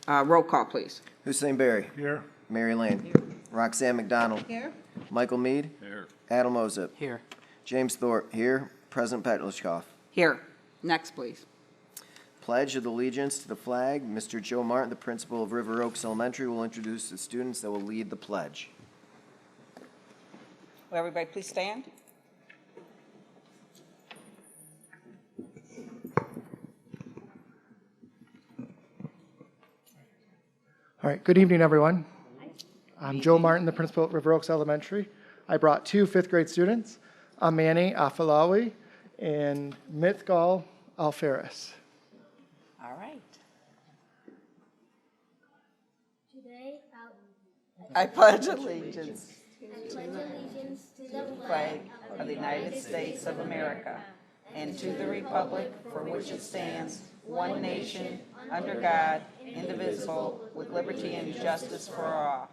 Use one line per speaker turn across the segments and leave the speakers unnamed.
Roll call, please.
Hussein Berry.
Here.
Mary Lane.
Here.
Roxanne McDonald.
Here.
Michael Mead.
Here.
Adam Ozip.
Here.
James Thorpe here. President Petlicoff.
Here. Next, please.
Pledge of allegiance to the flag. Mr. Joe Martin, the principal of River Oaks Elementary, will introduce the students that will lead the pledge.
Will everybody please stand?
All right, good evening, everyone. I'm Joe Martin, the principal at River Oaks Elementary. I brought two fifth-grade students, Amani Afalawi and Mithgal Alferis.
All right.
Today,
I pledge allegiance
I pledge allegiance to
to the flag of the United States of America and to the republic for which it stands, one nation, under God, indivisible, with liberty and justice for all.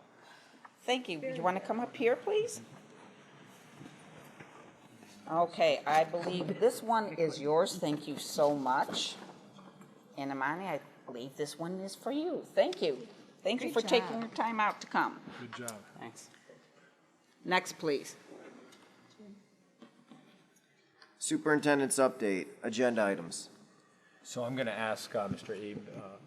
Thank you. You want to come up here, please? Okay, I believe this one is yours. Thank you so much. And Amani, I believe this one is for you. Thank you. Thank you for taking your time out to come.
Good job.
Thanks. Next, please.
Superintendent's update. Agenda items.
So I'm going to ask Mr.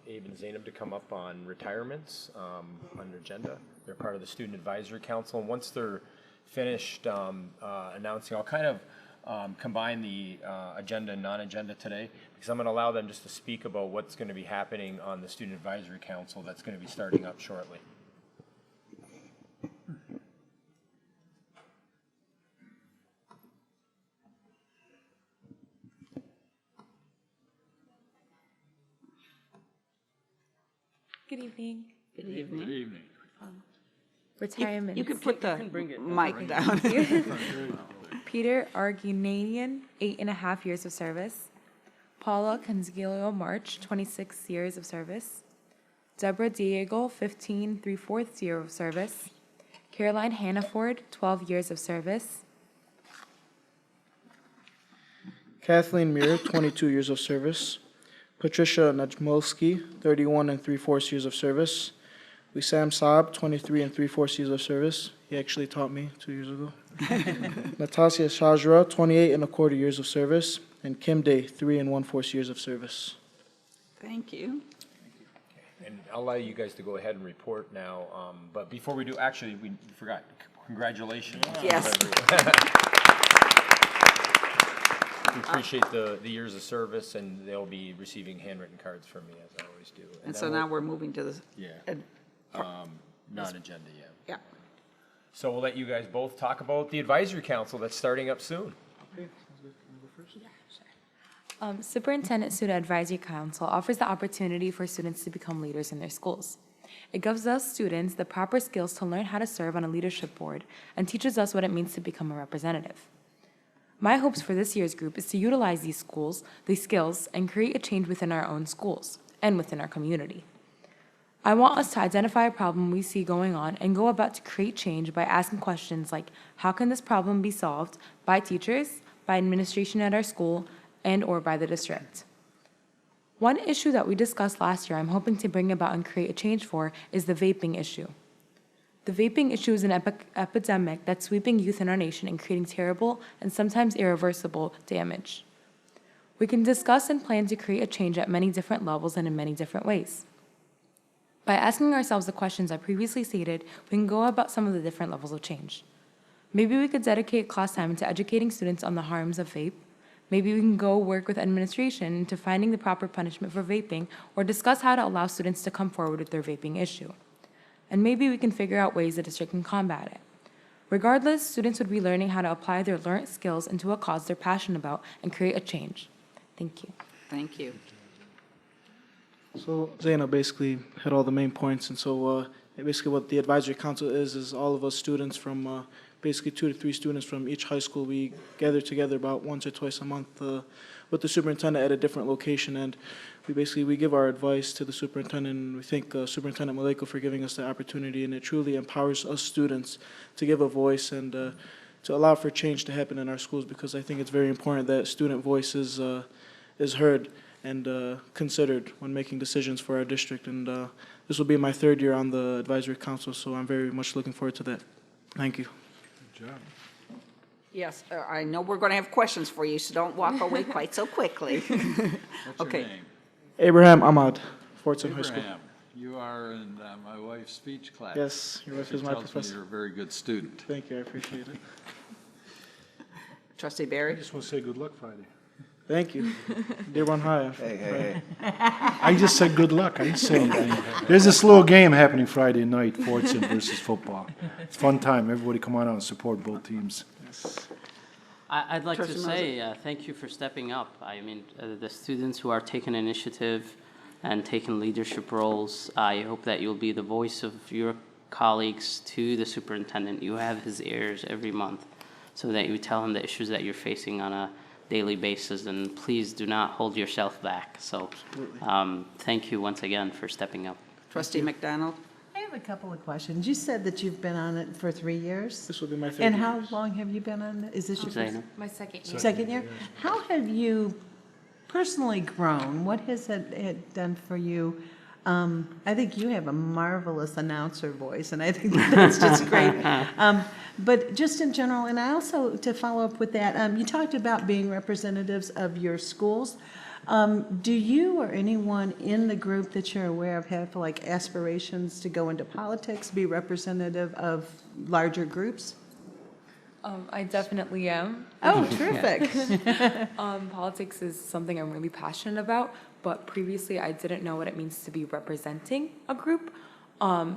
Abe and Zainab to come up on retirements on the agenda. They're part of the Student Advisory Council, and once they're finished announcing, I'll kind of combine the agenda and non-agenda today, because I'm going to allow them just to speak about what's going to be happening on the Student Advisory Council that's going to be starting up shortly.
Good evening.
Good evening. Good evening.
Retirement.
You can put the mic down.
Peter Argunanian, 8.5 years of service. Paula Conzigilio March, 26 years of service. Deborah Diego, 15 3/4 year of service. Caroline Hannaford, 12 years of service.
Kathleen Muir, 22 years of service. Patricia Najmolski, 31 3/4 years of service. Wissam Saab, 23 3/4 years of service. He actually taught me 2 years ago. Natasha Shajra, 28 1/4 years of service. And Kim Day, 3 1/4 years of service.
Thank you.
And I'll allow you guys to go ahead and report now, but before we do, actually, we forgot. Congratulations.
Yes.
We appreciate the years of service, and they'll be receiving handwritten cards from me, as I always do.
And
then
so now we're moving to the,
non-agenda, yeah.
yeah.
So we'll let you guys both talk about the advisory council that's starting up soon.
Superintendent Student Advisory Council offers the opportunity for students to become leaders in their schools. It gives us students the proper skills to learn how to serve on a leadership board and teaches us what it means to become a representative. My hopes for this year's group is to utilize these skills, and create a change within our own schools and within our community. I want us to identify a problem we see going on and go about to create change by asking questions like, how can this problem be solved by teachers, by administration at our school, and or by the district? One issue that we discussed last year I'm hoping to bring about and create a change for is the vaping issue. The vaping issue is an epidemic that's sweeping youth in our nation and creating terrible and sometimes irreversible damage. We can discuss and plan to create a change at many different levels and in many different ways. By asking ourselves the questions I previously stated, we can go about some of the different levels of change. Maybe we could dedicate class time to educating students on the harms of vape. Maybe we can go work with administration into finding the proper punishment for vaping, or discuss how to allow students to come forward with their vaping issue. And maybe we can figure out ways the district can combat it. Regardless, students would be learning how to apply their learned skills into a cause they're passionate about and create a change. Thank you.
Thank you.
So Zaina basically hit all the main points, and so basically what the advisory council is all of us students from basically 2 to 3 students from each high school. We gather together about once or twice a month with the superintendent at a different location, and we give our advice to the superintendent, and we thank Superintendent Maleko for giving us the opportunity, and it truly empowers us students to give a voice and to allow for change to happen in our schools, because I think it's very important that student voice is heard and considered when making decisions for our district. And this will be my third year on the advisory council, so I'm very much looking forward to that. Thank you.
Good job.
Yes, I know we're going to have questions for you, so don't walk away quite so quickly.
What's
Okay.
your name?
Abraham Ahmad, Fortson High School.
Abraham. You are in my wife's speech class.
Yes, your wife
She
is my
tells me
professor.
you're a very good student.
Thank you, I appreciate it.
Trustee
I
Barry?
just want to say good luck Friday.
Thank you. Dearborn High.
Hey.
I just said good luck. I didn't say anything. There's this little game happening Friday night, Fortson versus football. It's a fun time. Everybody come on out and support both teams.
I'd like to
Trustee
say thank you for stepping up. I mean, the students who are taking initiative and taking leadership roles, I hope that you'll be the voice of your colleagues to the superintendent. You have his ears every month so that you tell him the issues that you're facing on a daily basis, and please do not hold yourself back. So thank you once again for stepping up.
Trustee McDonald?
I have a couple of questions. You said that you've been on it for 3 years?
This will be my third
And
year.
how long have you been on it? Is this your
Zainab.
My second year.
second year? How have you personally grown? What has it done for you? I think you have a marvelous announcer voice, and I think that's just great. But just in general, and I also, to follow up with that, you talked about being representatives of your schools. Do you or anyone in the group that you're aware of have like aspirations to go into politics, be representative of larger groups?
I definitely am.
Oh, terrific.
Politics is something I'm really passionate about, but previously I didn't know what it means to be representing a group.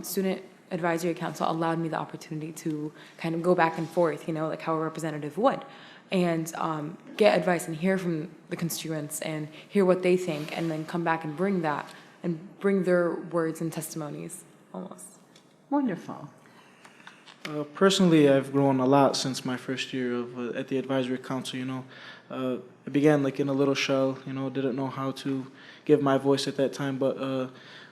Student Advisory Council allowed me the opportunity to kind of go back and forth, like how a representative would, and get advice and hear from the constituents and hear what they think, and then come back and bring that and bring their words and testimonies almost.
Wonderful.
Personally, I've grown a lot since my first year of at the advisory council. I began like in a little shell. Didn't know how to give my voice at that time. But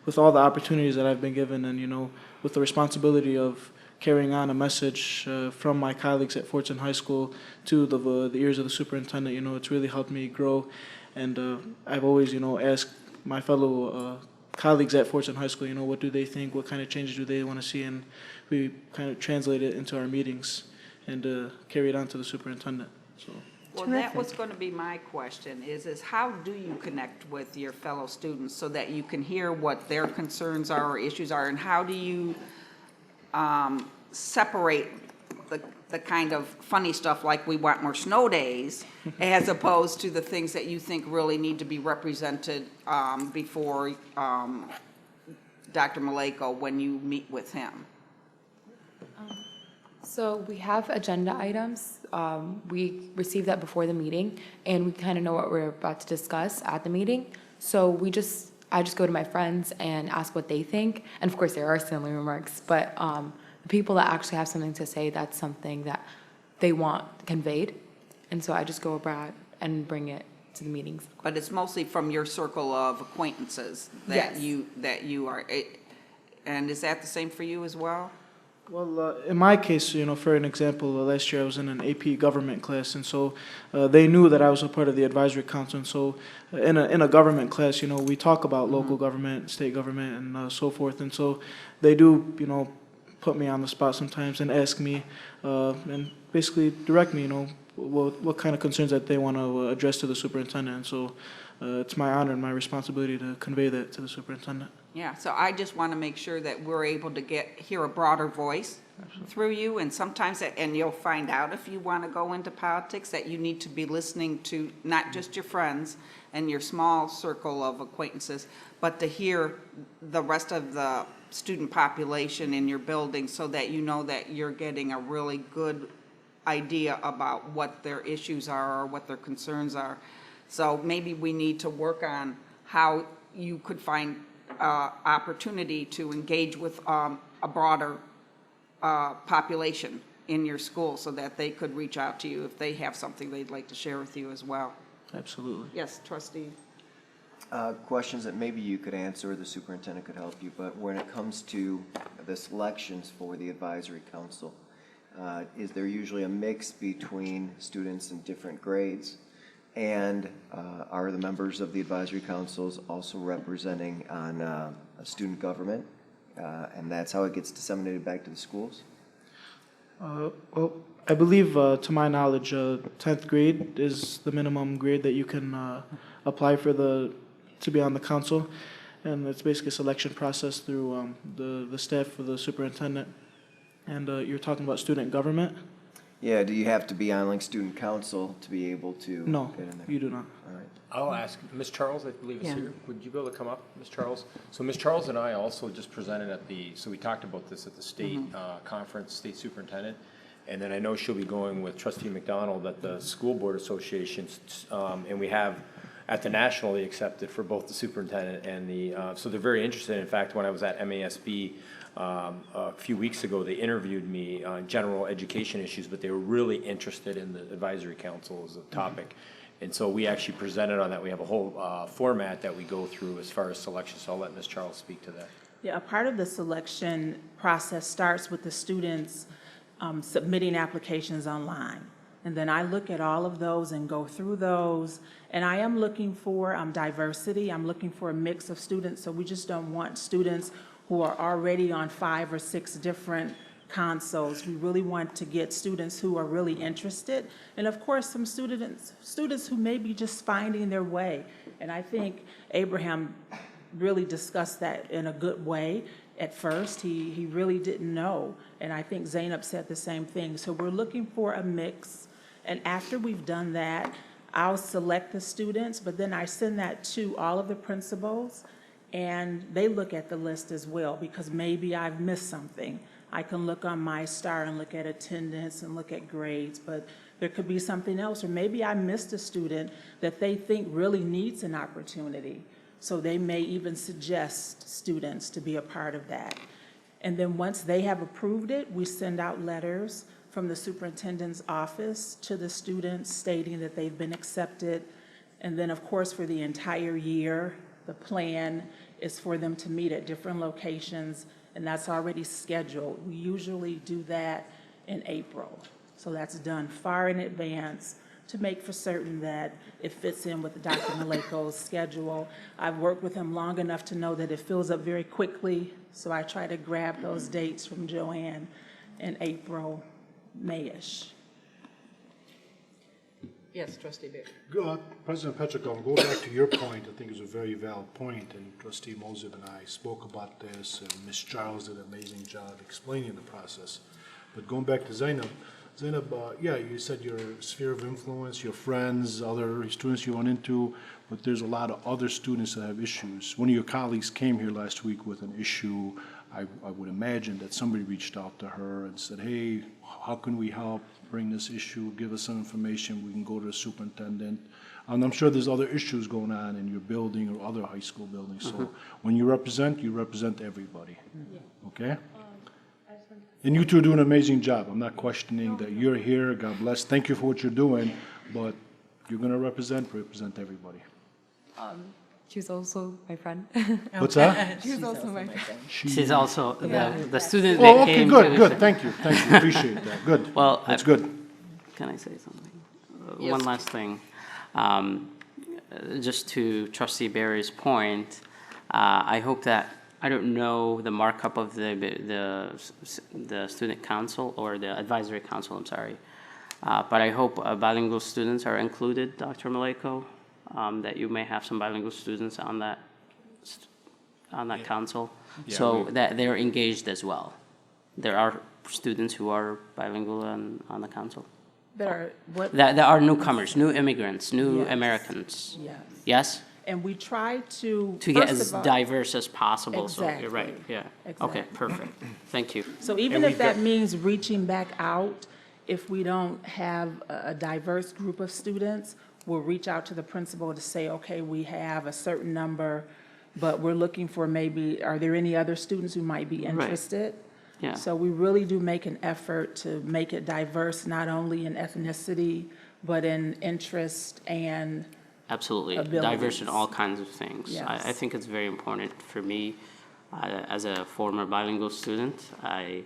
with all the opportunities that I've been given, and with the responsibility of carrying on a message from my colleagues at Fortson High School to the ears of the superintendent, it's really helped me grow. And I've always, asked my fellow colleagues at Fortson High School, what do they think? What kind of changes do they want to see? And we kind of translate it into our meetings and carry it on to the superintendent. So.
Well, that was going to be my question, is how do you connect with your fellow students so that you can hear what their concerns are or issues are, and how do you separate the kind of funny stuff like we want more snow days as opposed to the things that you think really need to be represented before Dr. Maleko when you meet with him?
So we have agenda items. We receive that before the meeting, and we kind of know what we're about to discuss at the meeting. So I just go to my friends and ask what they think. And of course, there are silly remarks, but the people that actually have something to say, that's something that they want conveyed. And so I just go abroad and bring it to the meetings.
But it's mostly from your circle of acquaintances that
Yes.
you are, and is that the same for you as well?
Well, in my case, for an example, last year I was in an AP government class, and so they knew that I was a part of the advisory council. And so, in a government class, we talk about local government, state government, and so forth. And so, they do, put me on the spot sometimes and ask me, and basically direct me, what kind of concerns that they want to address to the superintendent. And so, it's my honor and my responsibility to convey that to the superintendent.
Yeah, so I just want to make sure that we're able to hear a broader voice through you, and sometimes, and you'll find out if you want to go into politics, that you need to be listening to not just your friends and your small circle of acquaintances, but to hear the rest of the student population in your building so that you know that you're getting a really good idea about what their issues are or what their concerns are. So maybe we need to work on how you could find opportunity to engage with a broader population in your school so that they could reach out to you if they have something they'd like to share with you as well.
Absolutely.
Yes, trustee.
Questions that maybe you could answer or the superintendent could help you, but when it comes to the selections for the advisory council, is there usually a mix between students in different grades? And are the members of the advisory councils also representing on student government and that's how it gets disseminated back to the schools?
Well, I believe, to my knowledge, 10th grade is the minimum grade that you can apply for to be on the council. And it's basically a selection process through the staff for the superintendent. And you're talking about student government?
Yeah, do you have to be on like student council to be able to
No,
get in there?
you do not.
All right.
I'll ask, Ms. Charles, I believe is
Yeah.
here. Would you be able to come up, Ms. Charles? So Ms. Charles and I also just presented so we talked about this at the state conference, state superintendent. And then I know she'll be going with Trustee McDonald at the School Board Association. And we have, at the national, they accepted for both the superintendent and so they're very interested. In fact, when I was at MASB a few weeks ago, they interviewed me on general education issues, but they were really interested in the advisory council as a topic. And so we actually presented on that. We have a whole format that we go through as far as selection. So I'll let Ms. Charles speak to that.
Yeah, a part of the selection process starts with the students submitting applications online. And then I look at all of those and go through those. And I am looking for diversity. I'm looking for a mix of students. So we just don't want students who are already on 5 or 6 different consoles. We really want to get students who are really interested. And of course, some students who may be just finding their way. And I think Abraham really discussed that in a good way. At first, he really didn't know. And I think Zainab said the same thing. So we're looking for a mix. And after we've done that, I'll select the students, but then I send that to all of the principals, and they look at the list as well, because maybe I've missed something. I can look on MyStar and look at attendance and look at grades, but there could be something else, or maybe I missed a student that they think really needs an opportunity. So they may even suggest students to be a part of that. And then once they have approved it, we send out letters from the superintendent's office to the students stating that they've been accepted. And then, of course, for the entire year, the plan is for them to meet at different locations, and that's already scheduled. We usually do that in April. So that's done far in advance to make for certain that it fits in with Dr. Maleko's schedule. I've worked with him long enough to know that it fills up very quickly, so I try to grab those dates from Joanne in April, May-ish.
Yes, Trustee Bear.
President Petrikov, go back to your point. I think it's a very valid point, and Trustee Mosip and I spoke about this, and Ms. Charles did an amazing job explaining the process. But going back to Zainab, yeah, you said your sphere of influence, your friends, other students you run into, but there's a lot of other students that have issues. One of your colleagues came here last week with an issue. I would imagine that somebody reached out to her and said, hey, how can we help bring this issue, give us some information, we can go to the superintendent. And I'm sure there's other issues going on in your building or other high school buildings. So when you represent everybody, okay? And you two are doing an amazing job. I'm not questioning that you're here, God bless. Thank you for what you're doing, but you're gonna represent everybody.
She was also my friend.
What's that?
She was also my friend.
She's also the student
Oh,
that
okay,
came.
good, thank you, appreciate that, good.
Well,
That's good.
Can I say something?
Yes.
One last thing. Just to Trustee Barry's point, I hope that, I don't know the markup of the student council or the advisory council, I'm sorry. But I hope bilingual students are included, Dr. Maleko, that you may have some bilingual students on that council,
Yeah,
so that they're engaged as well. There are students who are bilingual on the council.
There are,
That are newcomers, new immigrants, new
Yes.
Americans.
yes.
Yes?
And we try to.
To get
first
as
of all-
diverse as possible, so you're right,
Exactly.
yeah. Okay,
Exactly.
perfect, thank you.
So even
And
if
we've
that
got-
means reaching back out, if we don't have a diverse group of students, we'll reach out to the principal to say, okay, we have a certain number, but we're looking for maybe, are there any other students who might be interested?
Yeah.
So we really do make an effort to make it diverse, not only in ethnicity, but in interest and,
Absolutely,
abilities.
diverse in all kinds of things. I
Yes.
think it's very important for me, as a former bilingual student, I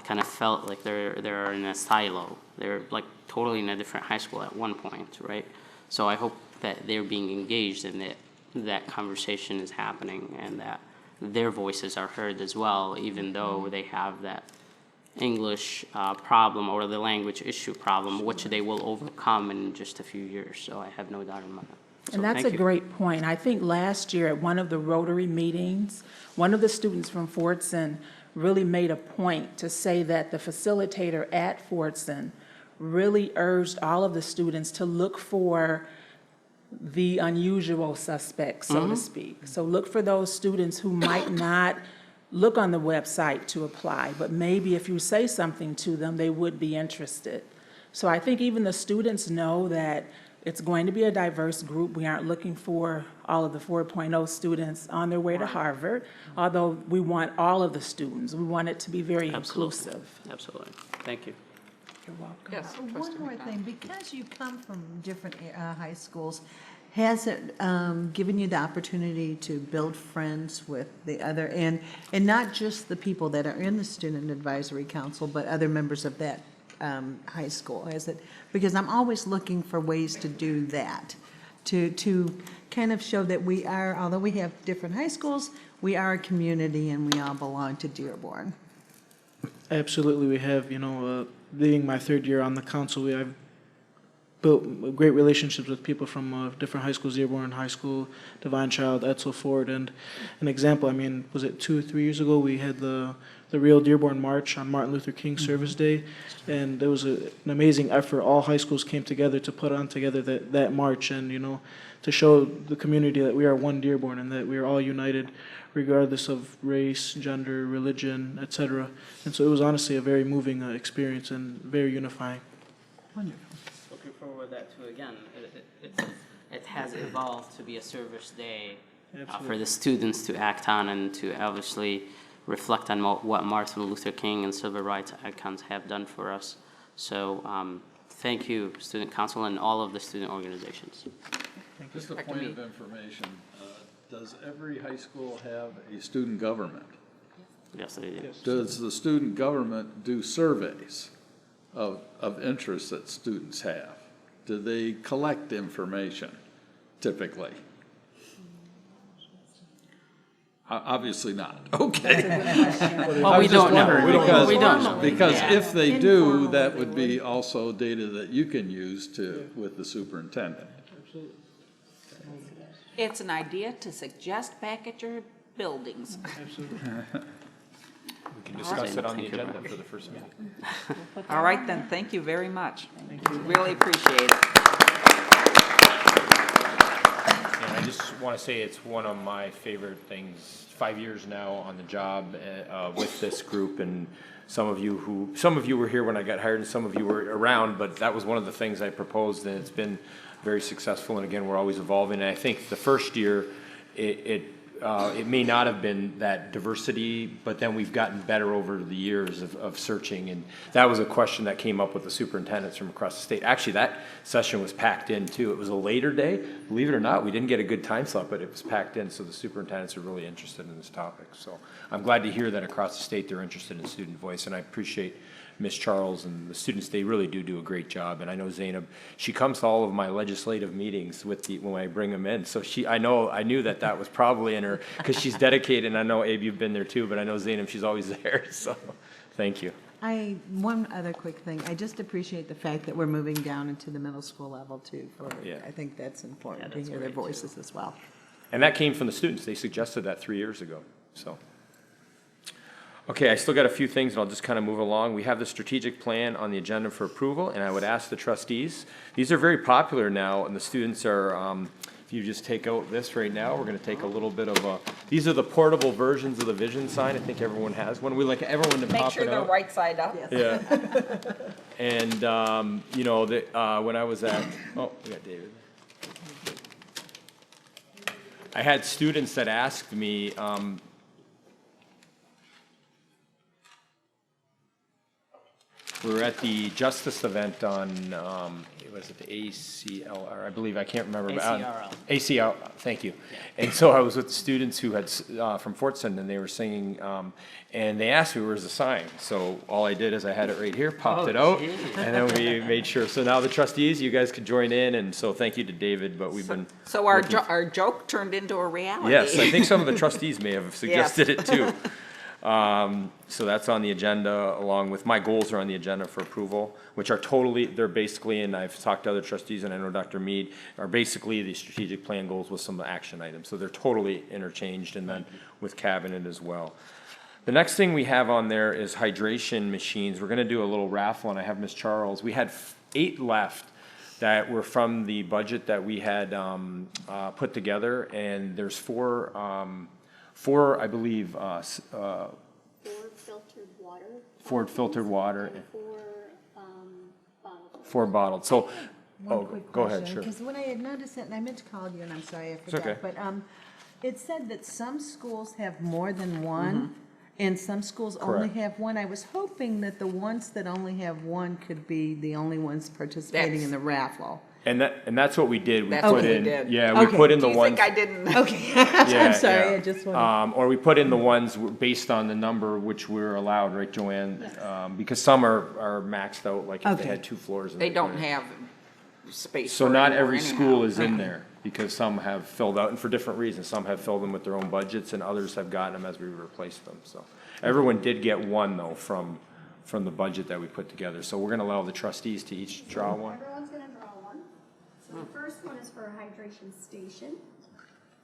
kind of felt like they're in a silo. They're like totally in a different high school at one point, right? So I hope that they're being engaged and that conversation is happening and that their voices are heard as well, even though they have that English problem or the language issue problem, which they will overcome in just a few years. So I have no doubt in my mind. So
And that's
thank
a
you.
great point. I think last year at one of the Rotary meetings, one of the students from Fordson really made a point to say that the facilitator at Fordson really urged all of the students to look for the unusual suspects, so to speak. So look for those students who might not look on the website to apply, but maybe if you say something to them, they would be interested. So I think even the students know that it's going to be a diverse group. We aren't looking for all of the 4.0 students on their way to Harvard, although we want all of the students. We want it to be very inclusive.
Absolutely. Thank you.
You're welcome.
Yes,
One
trustee
more
McDonald.
thing, because you come from different high schools, has it given you the opportunity to build friends with the other, and not just the people that are in the Student Advisory Council, but other members of that high school? Has it, because I'm always looking for ways to do that, to kind of show that we are, although we have different high schools, we are a community and we all belong to Dearborn.
Absolutely, we have, being my third year on the council, I've built great relationships with people from different high schools, Dearborn High School, Divine Child, Edsel Ford, and an example, was it 2 or 3 years ago, we had the Real Dearborn March on Martin Luther King Service Day, and there was an amazing effort. All high schools came together to put on together that march, and, to show the community that we are one Dearborn and that we are all united regardless of race, gender, religion, etc. And so it was honestly a very moving experience and very unifying.
Wonderful.
Looking forward to that too. Again, it has evolved to be a service day for the students to act on and to obviously reflect on what Martin Luther King and civil rights icons have done for us. So thank you, Student Council, and all of the student organizations.
Just a point of information, does every high school have a student government?
Yes, they do.
Does the student government do surveys of interests that students have? Do they collect information typically? Obviously not. Okay.
Well, we don't know. We don't know.
Because if they do, that would be also data that you can use with the superintendent.
It's an idea to suggest back at your buildings.
We can discuss it on the agenda for the first meeting.
All right, then, thank you very much. Really appreciate it.
And I just want to say it's one of my favorite things, 5 years now on the job with this group, and some of you were here when I got hired and some of you were around, but that was one of the things I proposed, and it's been very successful, and again, we're always evolving. And I think the first year, it may not have been that diversity, but then we've gotten better over the years of searching. And that was a question that came up with the superintendents from across the state. Actually, that session was packed in too. It was a later day. Believe it or not, we didn't get a good time slot, but it was packed in. So the superintendents are really interested in this topic. So I'm glad to hear that across the state they're interested in student voice. And I appreciate Ms. Charles and the students. They really do a great job. And I know Zainab, she comes to all of my legislative meetings when I bring them in. So I knew that was probably in her, because she's dedicated. And I know, Abe, you've been there too, but I know Zainab, she's always there. So thank you.
One other quick thing. I just appreciate the fact that we're moving down into the middle school level too. I think that's important to hear their voices as well.
And that came from the students. They suggested that 3 years ago. So. Okay, I still got a few things, and I'll just kind of move along. We have the strategic plan on the agenda for approval, and I would ask the trustees. These are very popular now, and the students are, if you just take out this right now, we're going to take a little bit of these are the portable versions of the vision sign. I think everyone has one. We like everyone to
Make
pop
sure
it
they're
out.
right side up.
Yeah. And, when I was at, oh, we got David. I had students that asked me, We're at the Justice event on, was it the ACLR? I believe, I can't remember.
ACRL.
ACL, thank you. And so I was with the students who had, from Fort Send, and they were singing, and they asked me, where's the sign? So all I did is I had it right here, popped it out,
geez.
and then we made sure. So now the trustees, you guys could join in, and so thank you to David, but we've been.
So our joke turned into a reality.
Yes, I think some of the trustees may have suggested it too. So that's on the agenda, along with my goals are on the agenda for approval, which are totally, they're basically, and I've talked to other trustees, and I know Dr. Mead, are basically the strategic plan goals with some action items. So they're totally interchanged, and then with cabinet as well. The next thing we have on there is hydration machines. We're gonna do a little raffle, and I have Ms. Charles. We had 8 left that were from the budget that we had put together, and there's 4, I believe,
Ford filtered water.
and
Bottled.
4 bottled. So,
One quick
go ahead,
question,
sure.
because when I had noticed it, and I meant to call you, and I'm sorry I
okay.
forgot, but it said that some schools have more than one, and some schools only
Correct.
have one. I was hoping that the ones that only have one could be the only ones participating in the raffle.
And that's what we did. We
That's
put
what we
in,
did.
yeah, we
Okay.
put in
Do
the
you
ones.
think I didn't?
Okay,
Yeah,
I'm sorry,
yeah.
I just wanted.
Or we put in the ones based on the number which we're allowed, right, Joanne? Because some are maxed out, like if they
Okay.
had 2 floors. in
They
the
don't
corner.
have space.
So
for
not
it anymore
every
anyhow.
school is in there, because some have filled out, and for different reasons. Some have filled them with their own budgets, and others have gotten them as we replaced them, so. Everyone did get one, though, from the budget that we put together. So we're gonna allow the trustees to each draw one.
Everyone's gonna draw one. So the first one is for a hydration station.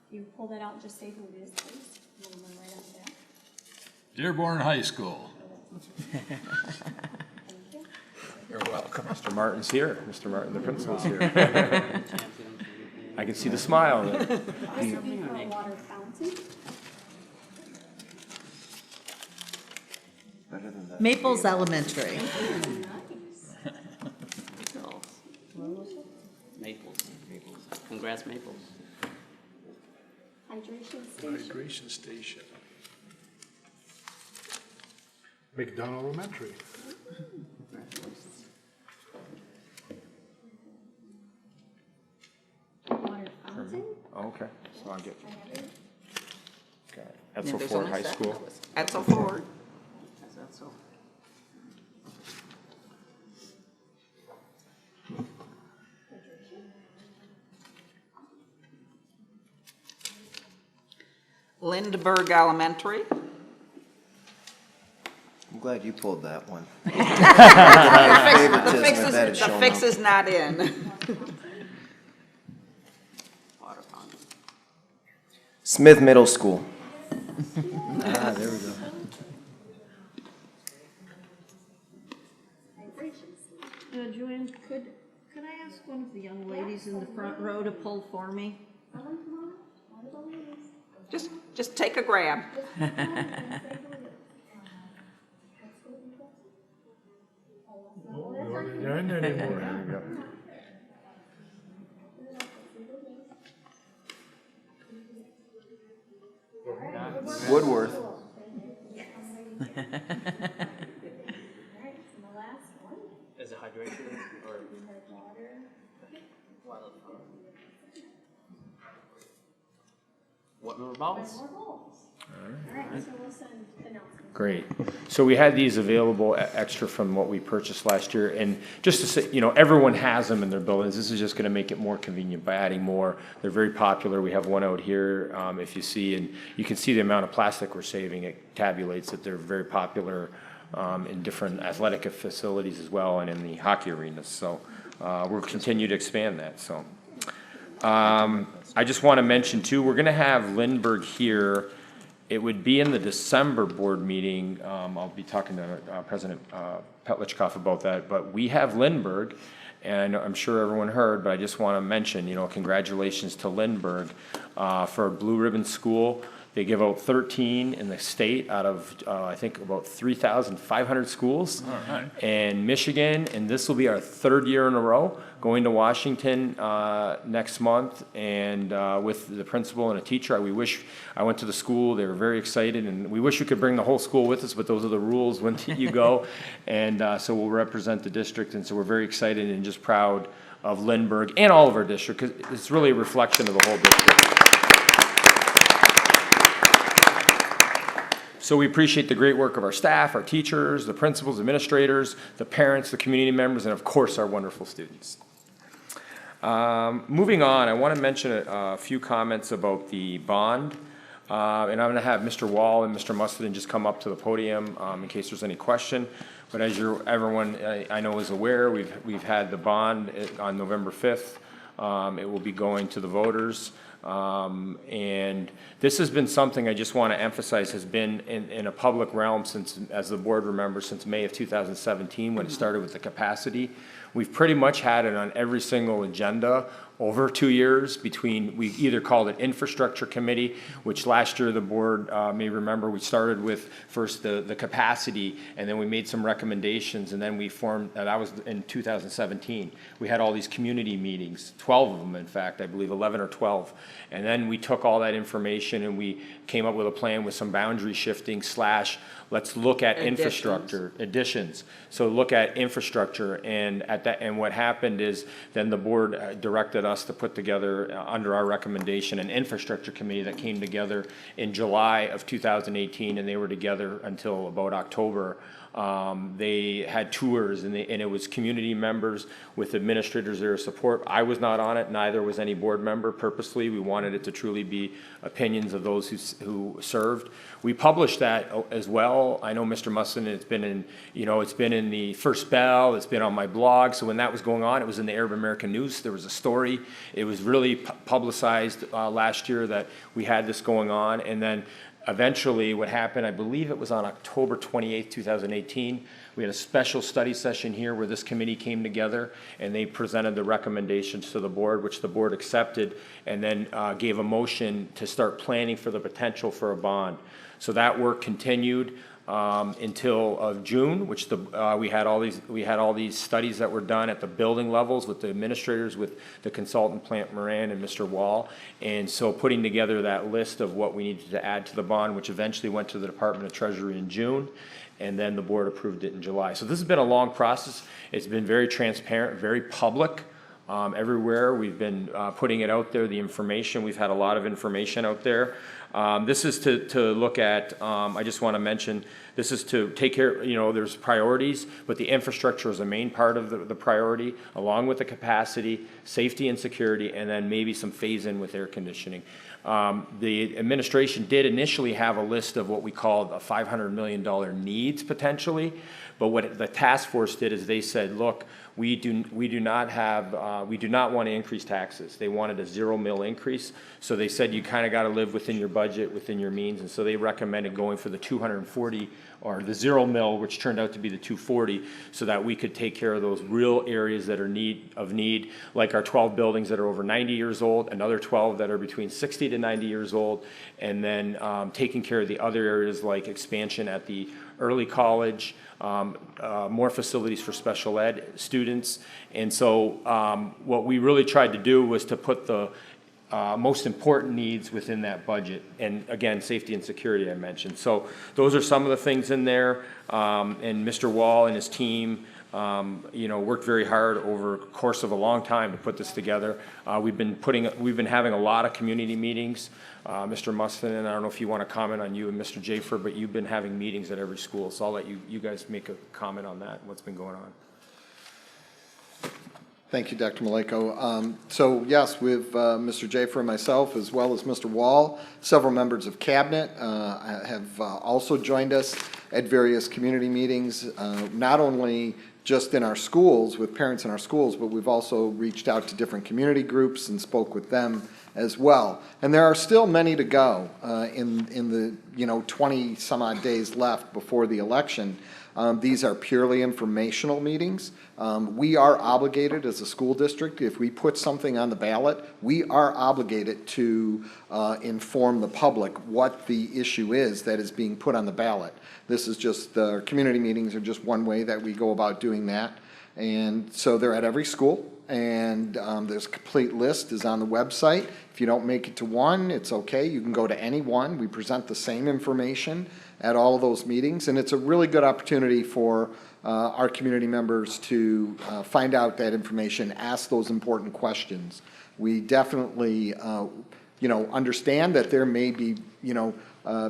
You pull that out and just say who it is, please. We'll run right on that.
Dearborn High School.
You're welcome. Mr. Martin's here. Mr. Martin, the principal's here. I can see the smile there.
This will be for a water fountain.
Better than that.
Maples Elementary.
Maples. Congrats, Maples.
Hydration station.
Hydration station. McDonald Elementary.
Water fountain.
Okay, so I'll get, got it. That's
Yeah, there's
Ford
only
High
7
School.
of us. That's a Ford.
That's so.
Lindbergh Elementary.
I'm glad you pulled that one.
The
Favoritism, if that had
fix
shown
is not in.
Water fountain.
Smith Middle School. Ah, there we go.
Joanne, could I ask one of the young ladies in the front row to pull for me?
Just take a grab.
They're in there anymore.
Woodworth.
Is it hydration or? What more balls?
Alright, so we'll send announcements.
Great. So we had these available extra from what we purchased last year, and just to say, everyone has them in their buildings. This is just gonna make it more convenient by adding more. They're very popular. We have one out here, if you see, and you can see the amount of plastic we're saving. It tabulates that they're very popular in different athletic facilities as well, and in the hockey arenas. So we'll continue to expand that, so. I just want to mention too, we're going to have Lindbergh here. It would be in the December board meeting. I'll be talking to President Petlichkoff about that, but we have Lindbergh, and I'm sure everyone heard, but I just want to mention, congratulations to Lindbergh for Blue Ribbon School. They give out 13 in the state out of, I think, about 3,500 schools. And Michigan, and this will be our 3rd year in a row, going to Washington next month, and with the principal and a teacher. I went to the school, they were very excited, and we wish we could bring the whole school with us, but those are the rules when you go. And so we'll represent the district, and so we're very excited and just proud of Lindbergh and all of our district, because it's really a reflection of the whole district. So we appreciate the great work of our staff, our teachers, the principals, administrators, the parents, the community members, and of course, our wonderful students. Moving on, I want to mention a few comments about the bond. And I'm going to have Mr. Wall and Mr. Mustard just come up to the podium in case there's any question. But as everyone I know is aware, we've had the bond on November 5th. It will be going to the voters. And this has been something I just want to emphasize has been in a public realm since, as the board remembers, since May of 2017 when it started with the capacity. We've pretty much had it on every single agenda over 2 years we either called it infrastructure committee, which last year the board may remember we started with first the capacity, and then we made some recommendations, and then we formed, that was in 2017. We had all these community meetings, 12 of them in fact, I believe 11 or 12. And then we took all that information and we came up with a plan with some boundary shifting / let's look at infrastructure additions. So look at infrastructure, and what happened is then the board directed us to put together under our recommendation an infrastructure committee that came together in July of 2018, and they were together until about October. They had tours, and it was community members with administrators there to support. I was not on it, neither was any board member. Purposely, we wanted it to truly be opinions of those who served. We published that as well. I know Mr. Musson, it's been in the First Bell, it's been on my blog. So when that was going on, it was in the Arab American News. There was a story. It was really publicized last year that we had this going on, and then eventually what happened, I believe it was on October 28th, 2018, we had a special study session here where this committee came together and they presented the recommendations to the board, which the board accepted, and then gave a motion to start planning for the potential for a bond. So that work continued until June, which we had all these studies that were done at the building levels with the administrators, with the consultant Plant Moran and Mr. Wall, and so putting together that list of what we needed to add to the bond, which eventually went to the Department of Treasury in June, and then the board approved it in July. So this has been a long process. It's been very transparent, very public. Everywhere we've been putting it out there, the information, we've had a lot of information out there. This is to look at, I just want to mention, this is to take care, there's priorities, but the infrastructure is a main part of the priority, along with the capacity, safety and security, and then maybe some phase-in with air conditioning. The administration did initially have a list of what we called a $500 million needs potentially, but what the task force did is they said, look, we do not want to increase taxes. They wanted a $0 mil increase, so they said you kind of got to live within your budget, within your means, and so they recommended going for the 240 or the $0 mil, which turned out to be the 240, so that we could take care of those real areas that are of need, like our 12 buildings that are over 90 years old, another 12 that are between 60 to 90 years old, and then taking care of the other areas like expansion at the early college, more facilities for special ed students. And so what we really tried to do was to put the most important needs within that budget. And again, safety and security I mentioned. So those are some of the things in there. And Mr. Wall and his team worked very hard over the course of a long time to put this together. We've been having a lot of community meetings. Mr. Mustin, and I don't know if you want to comment on you and Mr. Jafer, but you've been having meetings at every school, so I'll let you guys make a comment on that, what's been going on.
Thank you, Dr. Maleko. So yes, with Mr. Jafer and myself, as well as Mr. Wall, several members of Cabinet have also joined us at various community meetings, not only just in our schools, with parents in our schools, but we've also reached out to different community groups and spoke with them as well. And there are still many to go in the 20 some odd days left before the election. These are purely informational meetings. We are obligated as a school district, if we put something on the ballot, we are obligated to inform the public what the issue is that is being put on the ballot. This is just, the community meetings are just one way that we go about doing that. And so they're at every school, and there's a complete list is on the website. If you don't make it to one, it's okay. You can go to any one. We present the same information at all of those meetings, and it's a really good opportunity for our community members to find out that information, ask those important questions. We definitely, understand that there may be,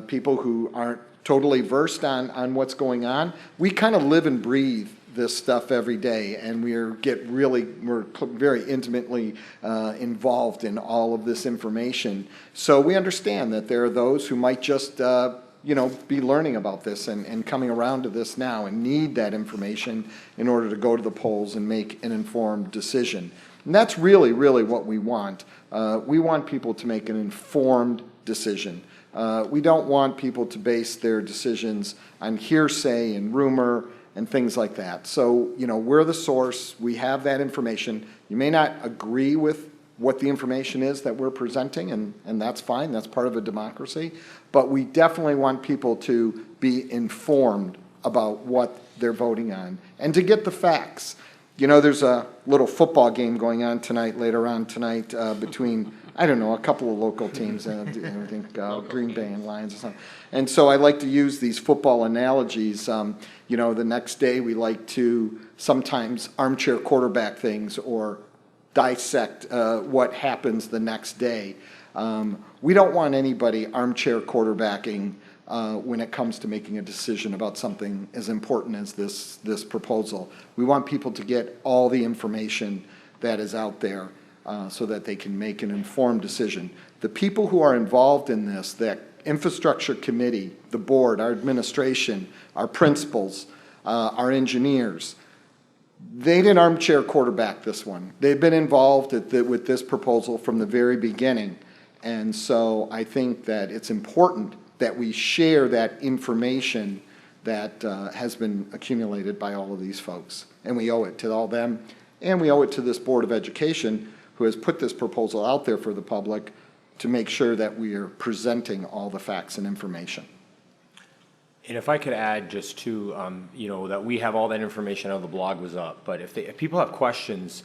people who aren't totally versed on what's going on. We kind of live and breathe this stuff every day, and we're very intimately involved in all of this information. So we understand that there are those who might just be learning about this and coming around to this now and need that information in order to go to the polls and make an informed decision. And that's really, really what we want. We want people to make an informed decision. We don't want people to base their decisions on hearsay and rumor and things like that. So, we're the source. We have that information. You may not agree with what the information is that we're presenting, and that's fine. That's part of a democracy. But we definitely want people to be informed about what they're voting on and to get the facts. There's a little football game going on later on tonight, between, I don't know, a couple of local teams, I think Green Bay and Lions or something. And so I like to use these football analogies. The next day we like to sometimes armchair quarterback things or dissect what happens the next day. We don't want anybody armchair quarterbacking when it comes to making a decision about something as important as this proposal. We want people to get all the information that is out there so that they can make an informed decision. The people who are involved in this, that infrastructure committee, the board, our administration, our principals, our engineers, they didn't armchair quarterback this one. They've been involved with this proposal from the very beginning. And so I think that it's important that we share that information that has been accumulated by all of these folks. And we owe it to all them, and we owe it to this Board of Education who has put this proposal out there for the public to make sure that we are presenting all the facts and information.
And if I could add just to, that we have all that information, how the blog was up, but if people have questions,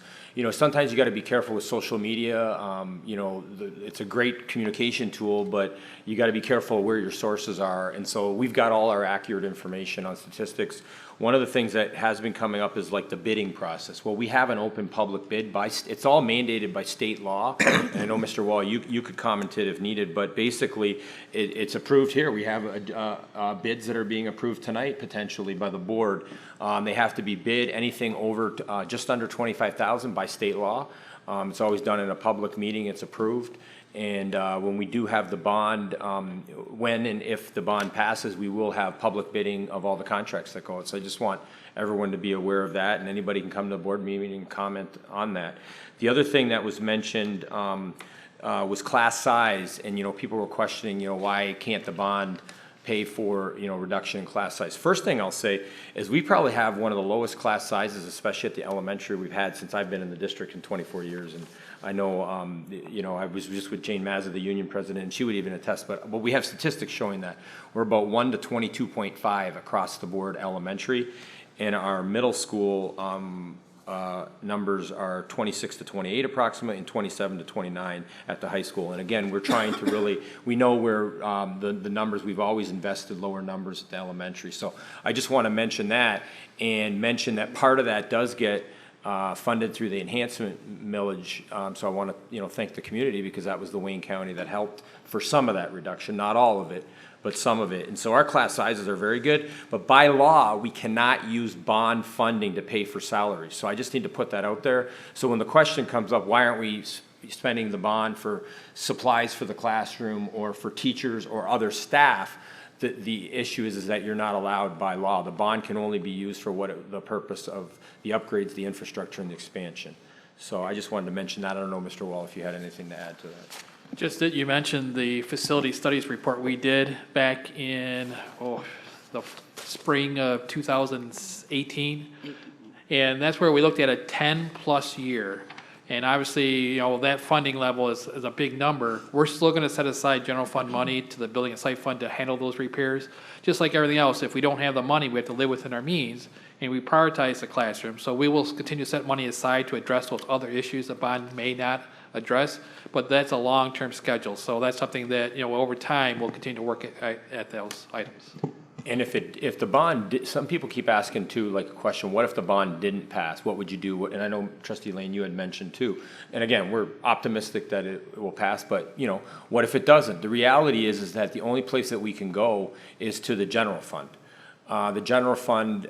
sometimes you got to be careful with social media. It's a great communication tool, but you got to be careful where your sources are. And so we've got all our accurate information on statistics. One of the things that has been coming up is like the bidding process. Well, we have an open public bid it's all mandated by state law. And I know, Mr. Wall, you could comment it if needed, but basically it's approved here. We have bids that are being approved tonight potentially by the board. They have to be bid anything over just under $25,000 by state law. It's always done in a public meeting. It's approved. And when we do have the bond, when and if the bond passes, we will have public bidding of all the contracts that go out. So I just want everyone to be aware of that, and anybody can come to the board meeting and comment on that. The other thing that was mentioned was class size, and people were questioning, why can't the bond pay for, reduction in class size. First thing I'll say is we probably have one of the lowest class sizes, especially at the elementary, we've had since I've been in the district in 24 years. And I know, I was just with Jane Mazza, the union president, and she would even attest, but we have statistics showing that. We're about 1 to 22.5 across the board elementary, and our middle school numbers are 26 to 28 approximately, and 27 to 29 at the high school. And again, we're trying to really, we know where the numbers, we've always invested lower numbers at the elementary. So I just want to mention that, and mention that part of that does get funded through the enhancement millage. So I want to, thank the community, because that was the Wayne County that helped for some of that reduction, not all of it, but some of it. And so our class sizes are very good, but by law, we cannot use bond funding to pay for salaries. So I just need to put that out there. So when the question comes up, why aren't we spending the bond for supplies for the classroom or for teachers or other staff? The issue is that you're not allowed by law. The bond can only be used for the purpose of the upgrades, the infrastructure, and the expansion. So I just wanted to mention that. I don't know, Mr. Wall, if you had anything to add to that.
Just that you mentioned the facility studies report we did back in, the spring of 2018. And that's where we looked at a 10-plus year. And obviously, that funding level is a big number. We're still going to set aside general fund money to the building and site fund to handle those repairs. Just like everything else, if we don't have the money, we have to live within our means, and we prioritize the classroom. So we will continue to set money aside to address those other issues the bond may not address, but that's a long-term schedule. So that's something that, over time, we'll continue to work at those items.
And if the bond, some people keep asking too, like a question, what if the bond didn't pass? What would you do? And I know Trustee Lane, you had mentioned too. And again, we're optimistic that it will pass, but what if it doesn't? The reality is that the only place that we can go is to the general fund. The general fund,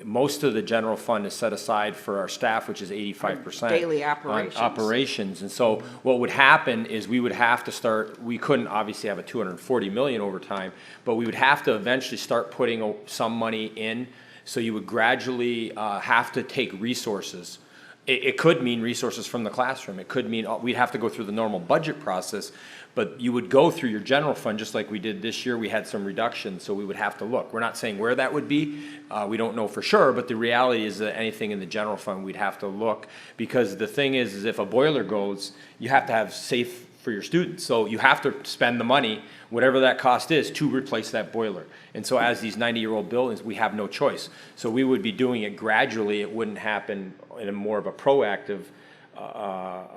most of the general fund is set aside for our staff, which is 85%.
Daily operations.
Operations. And so what would happen is we would have to start, we couldn't obviously have a $240 million over time, but we would have to eventually start putting some money in. So you would gradually have to take resources. It could mean resources from the classroom. It could mean we'd have to go through the normal budget process, but you would go through your general fund just like we did this year. We had some reductions, so we would have to look. We're not saying where that would be. We don't know for sure, but the reality is that anything in the general fund, we'd have to look, because the thing is if a boiler goes, you have to have safe for your students. So you have to spend the money, whatever that cost is, to replace that boiler. And so as these 90-year-old buildings, we have no choice. So we would be doing it gradually. It wouldn't happen in a more of a proactive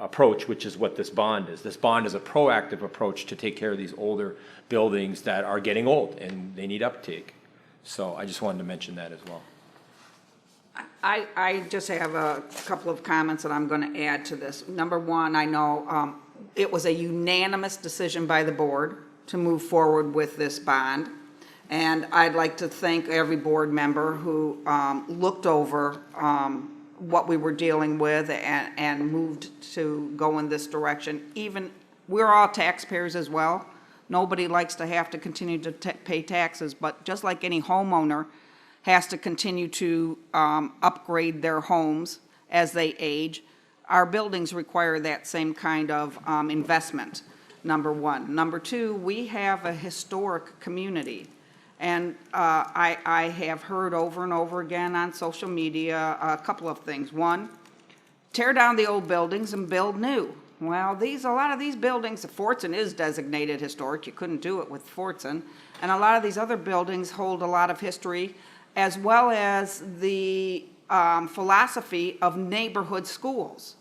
approach, which is what this bond is. This bond is a proactive approach to take care of these older buildings that are getting old and they need uptake. So I just wanted to mention that as well.
I just have a couple of comments that I'm going to add to this. Number one, I know it was a unanimous decision by the board to move forward with this bond. And I'd like to thank every board member who looked over what we were dealing with and moved to go in this direction. Even, we're all taxpayers as well. Nobody likes to have to continue to pay taxes, but just like any homeowner has to continue to upgrade their homes as they age, our buildings require that same kind of investment, number one. Number two, we have a historic community. And I have heard over and over again on social media a couple of things. One, tear down the old buildings and build new. Well, a lot of these buildings, Fortson is designated historic. You couldn't do it with Fortson. And a lot of these other buildings hold a lot of history, as well as the philosophy of neighborhood schools.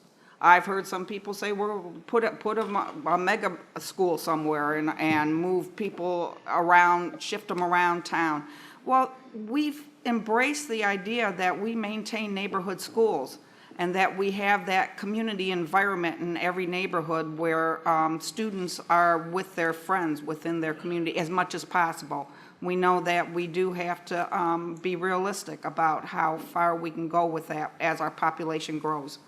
I've heard some people say, we'll put a mega school somewhere and move people around, shift them around town. Well, we've embraced the idea that we maintain neighborhood schools and that we have that community environment in every neighborhood where students are with their friends within their community as much as possible. We know that we do have to be realistic about how far we can go with that as our population grows.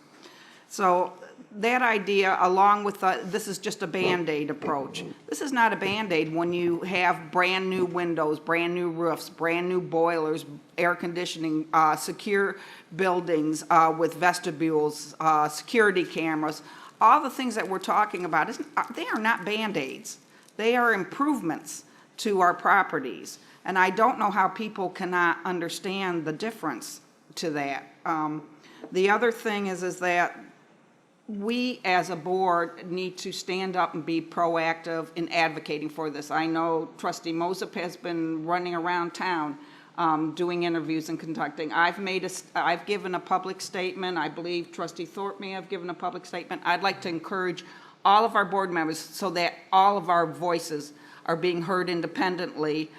So that idea, along with this is just a Band-Aid approach. This is not a Band-Aid when you have brand new windows, brand new roofs, brand new boilers, air conditioning, secure buildings with vestibules, security cameras. All the things that we're talking about, they are not Band-Aids. They are improvements to our properties. And I don't know how people cannot understand the difference to that. The other thing is that we as a board need to stand up and be proactive in advocating for this. I know Trustee Mosip has been running around town doing interviews and conducting. I've given a public statement. I believe Trustee Thorpe may have given a public statement. I'd like to encourage all of our board members so that all of our voices are being heard independently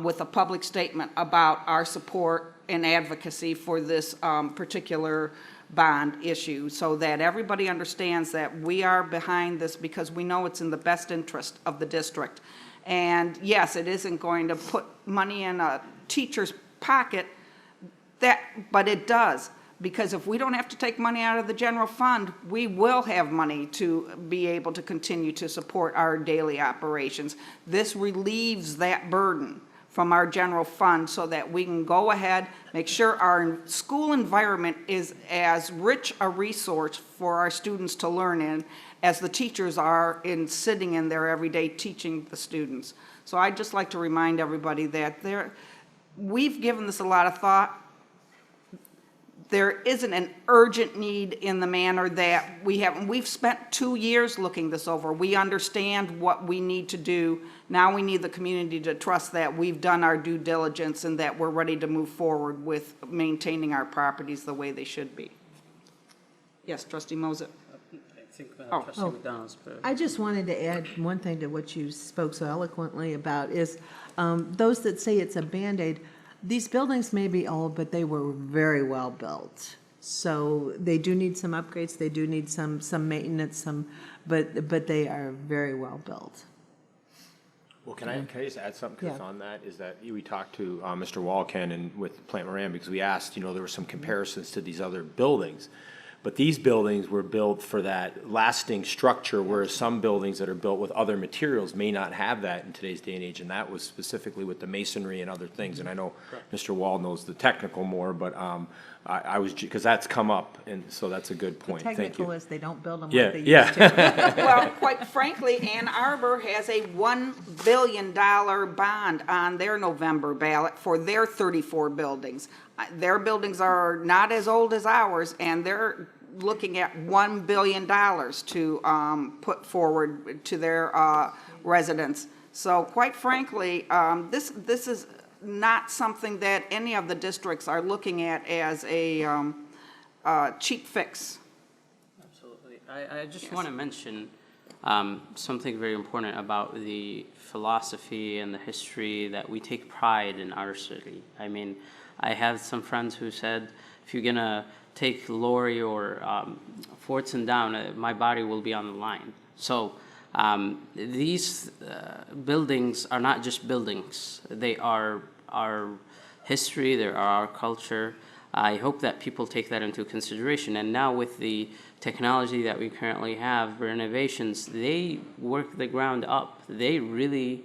with a public statement about our support and advocacy for this particular bond issue, so that everybody understands that we are behind this because we know it's in the best interest of the district. And yes, it isn't going to put money in a teacher's pocket, but it does, because if we don't have to take money out of the general fund, we will have money to be able to continue to support our daily operations. This relieves that burden from our general fund so that we can go ahead, make sure our school environment is as rich a resource for our students to learn in as the teachers are in sitting in there every day teaching the students. So I'd just like to remind everybody that we've given this a lot of thought. There isn't an urgent need in the manner that we've spent 2 years looking this over. We understand what we need to do. Now we need the community to trust that we've done our due diligence and that we're ready to move forward with maintaining our properties the way they should be. Yes, Trustee Moses.
I think Trustee McDonald's.
I just wanted to add one thing to what you spoke so eloquently about is those that say it's a Band-Aid, these buildings may be old, but they were very well built. So they do need some upgrades, they do need some maintenance, but they are very well built.
Well, can I just add something, Chris,
Yeah.
on that? Is that we talked to Mr. Walken and with Plant Moran because we asked, there were some comparisons to these other buildings. But these buildings were built for that lasting structure, whereas some buildings that are built with other materials may not have that in today's day and age, and that was specifically with the masonry and other things. And I know Mr. Wall knows the technical more, but I was, because that's come up, and so that's a good point. Thank you.
Technical is they don't build them
Yeah,
like they
yeah.
used to.
Well, quite frankly, Ann Arbor has a $1 billion bond on their November ballot for their 34 buildings. Their buildings are not as old as ours, and they're looking at $1 billion to put forward to their residents. So quite frankly, this is not something that any of the districts are looking at as a cheap fix.
Absolutely. I just want to mention something very important about the philosophy and the history that we take pride in our city. I mean, I have some friends who said, if you're going to take Lori or Fortson down, my body will be on the line. So these buildings are not just buildings. They are our history, they are our culture. I hope that people take that into consideration. And now with the technology that we currently have, renovations, they work the ground up. They really,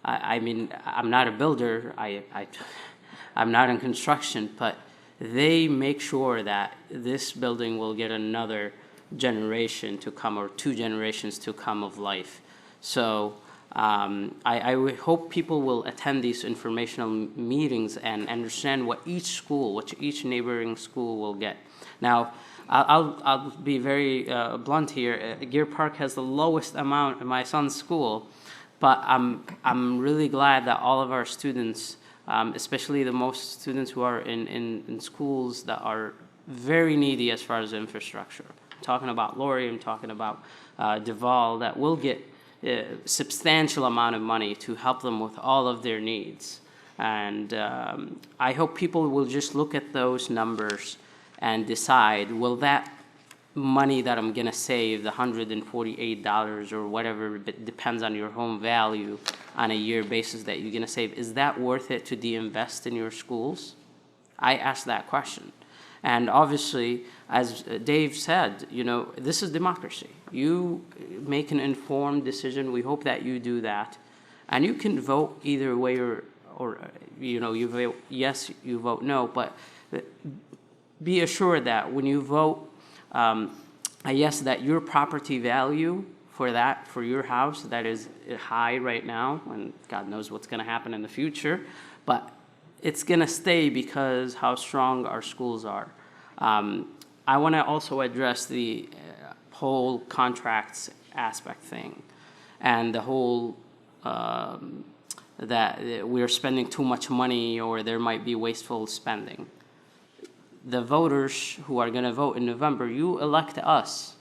I mean, I'm not a builder, I'm not in construction, but they make sure that this building will get another generation to come or 2 generations to come of life. So I would hope people will attend these informational meetings and understand what each school, what each neighboring school will get. Now, I'll be very blunt here. Gear Park has the lowest amount in my son's school, but I'm really glad that all of our students, especially the most students who are in schools that are very needy as far as infrastructure. I'm talking about Lori, I'm talking about Duval, that will get a substantial amount of money to help them with all of their needs. And I hope people will just look at those numbers and decide, will that money that I'm gonna save, the $148 or whatever, it depends on your home value on a year basis that you're gonna save, is that worth it to de-invest in your schools? I ask that question. And obviously, as Dave said, this is democracy. You make an informed decision. We hope that you do that. And you can vote either way or you vote yes, you vote no, but be assured that when you vote a yes, that your property value for your house that is high right now, and God knows what's going to happen in the future, but it's going to stay because how strong our schools are. I want to also address the whole contracts aspect thing and the whole that we're spending too much money or there might be wasteful spending. The voters who are going to vote in November, you elect us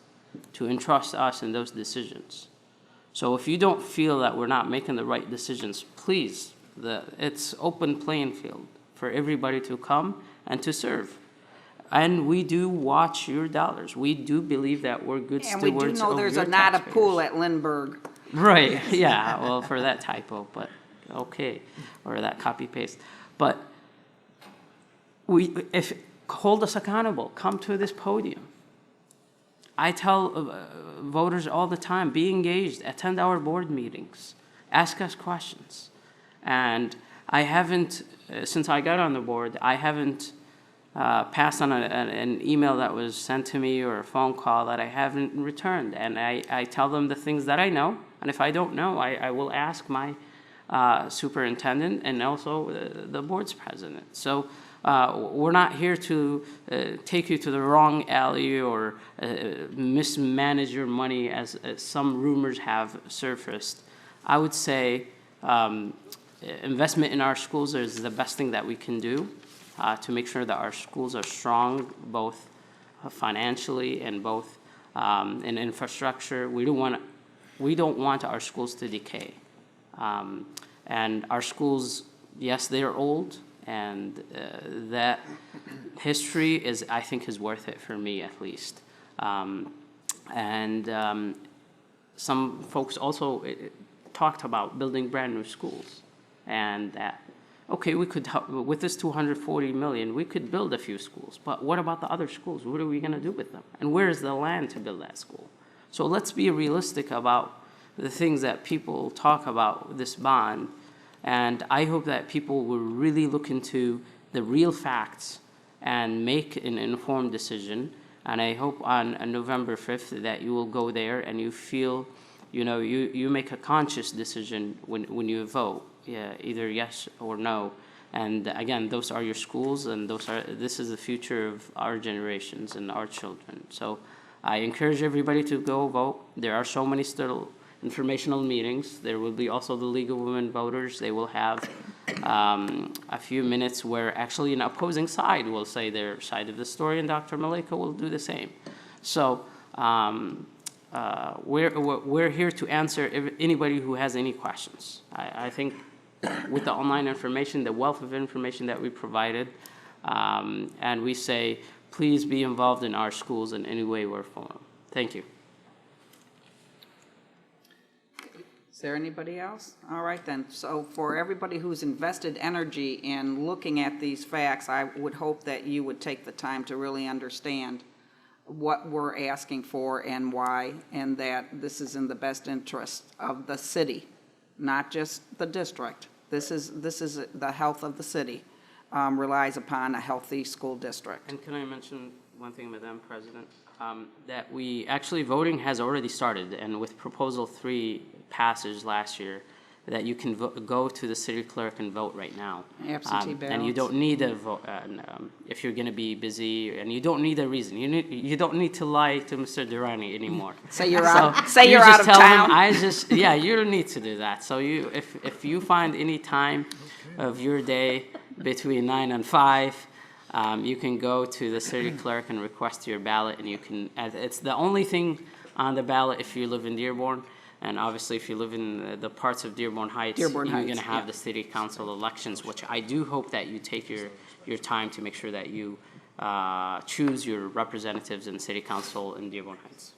to entrust us in those decisions. So if you don't feel that we're not making the right decisions, please, it's open playing field for everybody to come and to serve. And we do watch your dollars. We do believe that we're good stewards of your taxpayers.
And we do know there's not a pool at Lindbergh.
Right, yeah, well, for that typo, but okay, or that copy paste. But hold us accountable, come to this podium. I tell voters all the time, be engaged, attend our board meetings, ask us questions. And I haven't, since I got on the board, I haven't passed on an email that was sent to me or a phone call that I haven't returned. And I tell them the things that I know, and if I don't know, I will ask my superintendent and also the board's president. So we're not here to take you to the wrong alley or mismanage your money as some rumors have surfaced. I would say investment in our schools is the best thing that we can do to make sure that our schools are strong, both financially and both in infrastructure. We don't want our schools to decay. And our schools, yes, they're old, and that history is, I think, is worth it for me at least. Some folks also talked about building brand new schools, and that, okay, we could, with this $240 million, we could build a few schools, but what about the other schools? What are we gonna do with them? And where is the land to build that school? So let's be realistic about the things that people talk about this bond, and I hope that people will really look into the real facts and make an informed decision. And I hope on November 5th that you will go there and you feel, you make a conscious decision when you vote, either yes or no. And again, those are your schools, and this is the future of our generations and our children. So I encourage everybody to go vote. There are so many still informational meetings. There will be also the League of Women Voters. They will have a few minutes where actually an opposing side will say their side of the story, and Dr. Malika will do the same. So we're here to answer anybody who has any questions. I think with the online information, the wealth of information that we provided, and we say, please be involved in our schools in any way or form. Thank you.
Is there anybody else? All right then. So for everybody who's invested energy in looking at these facts, I would hope that you would take the time to really understand what we're asking for and why, and that this is in the best interest of the city, not just the district. This is the health of the city relies upon a healthy school district.
And can I mention one thing, Madam President? That we actually, voting has already started, and with Proposal 3 passage last year, that you can go to the city clerk and vote right now.
Absentee ballots.
And you don't need a vote, if you're gonna be busy, and you don't need a reason. You don't need to lie to Mr. Durrani anymore.
Say you're out. Say you're out of town.
Yeah, you don't need to do that. So if you find any time of your day between 9 and 5, you can go to the city clerk and request your ballot, and you can. It's the only thing on the ballot if you live in Dearborn, and obviously if you live in the parts of Dearborn Heights, you're going to have the city council elections, which I do hope that you take your time to make sure that you choose your representatives in city council in Dearborn Heights.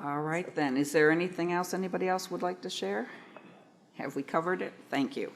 All right then. Is there anything else anybody else would like to share? Have we covered it? Thank you.